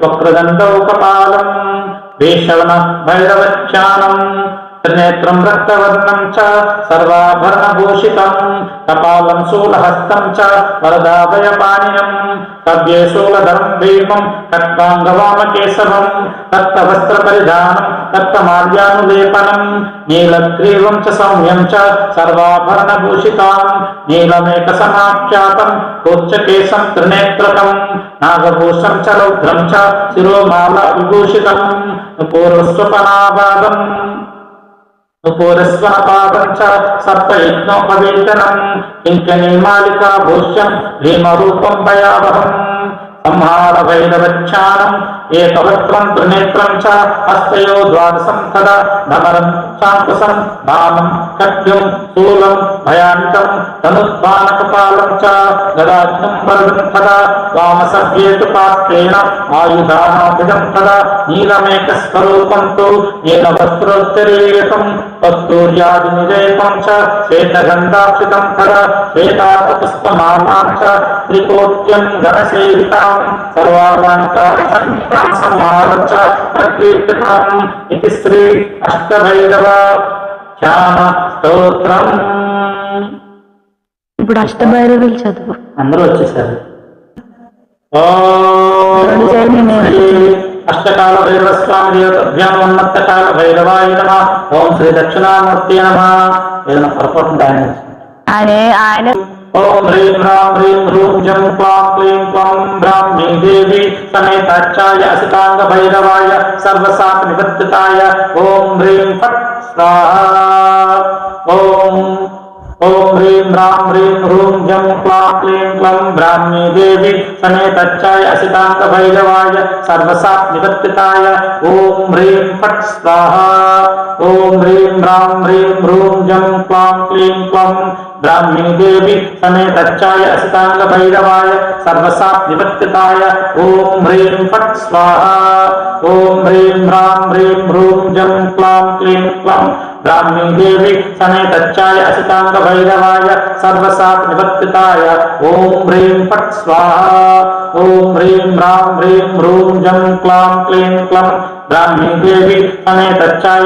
వక్రదండౌ కపాలం వేషవన భైరవచ్చానం त्रिनेत्रं रक्तवर्णं च सर्वाभरणभूषितं कपालं शूलहस्तं च वरदाभयपाणिनं कव्ये शूलधरं भीमं खड्गाङ्गवामकेशवं रक्तवस्त्रपरिधानं रक्तमाल्यानुलेपनं नीलग्रीवं च सौम्यं च सर्वाभरणभूषितां नीलमेकसमाख्यातं कोच्चकेशं त्रिनेत्रकं नागभूषं च रौद्रं च शिरोमाला विभूषितं पूर्वस्वपनाभागम् पूरस्वपादं च सप्तयज्ञोपवेतनं किङ्कणीमालिका भूष्यं भीमरूपं भयावहम् संहार भैरवच्छानम् एकवक्त्रं त्रिनेत्रं च हस्तयो द्वादशं तदा भमरं चाङ्कुशं बाणं खड्गं शूलं भयान्तं धनुर्बाणकपालं च गदाग्नं वरदं तदा वामसव्येतु पात्रेण आयुधानाभिधं तदा नीलमेकस्वरूपं तु नीलवस्त्रोत्तरीयकं कस्तूर्यादिनिलेपं च श्वेतगन्धाक्षितं तदा श्वेतापुष्पमालां च त्रिकोट्यं गणसेवितां सर्वालङ्कारं च प्रकीर्तितम् इति श्री అష్టభైరవ ధ్యాన స్తోత్రం. ఇప్పుడు అష్టభైరవులు చదువు. అందరూ వచ్చేసారు. అష్టకాల భైరవ స్వామి దేవతాభ్యామోన్నతకాల భైరవాయ నమః. ఓం శ్రీ దక్షిణామూర్తి నమః. ఏదైనా పొరపాటు ఆయన ఓం హ్రీం హ్రాం హ్రీం హ్రూం జం క్లాం క్లీం క్లం బ్రాహ్మీ దేవి సమేతాచ్చాయ అసితాంగ భైరవాయ సర్వశాప నివర్తితాయ ఓం హ్రీం ఫట్ స్వాహా. ఓం హ్రీం హ్రాం హ్రీం హ్రూం జం క్లాం క్లీం క్లం బ్రాహ్మీ దేవి సమేతాచ్చాయ అసితాంగ భైరవాయ సర్వశాప నివర్తితాయ ఓం హ్రీం ఫట్ స్వాహా. ఓం హ్రీం హ్రాం హ్రీం హ్రూం జం క్లాం క్లీం క్లం ब्राह्मी देवी समेतच्चाय असितांग भैरवाय सर्वशाप निवर्तिताय ओम ह्रीं फट् स्वाहा. ओम ह्रीं ह्रां ह्रीं ह्रूं जं क्लां क्लीं क्लं ब्राह्मी देवी समेतच्चाय असितांग भैरवाय सर्वशाप निवर्तिताय ओम ह्रीं फट् स्वाहा. ओम ह्रीं ह्रां ह्रीं ह्रूं जं क्लां क्लीं क्लं ब्राह्मी देवी समेतच्चाय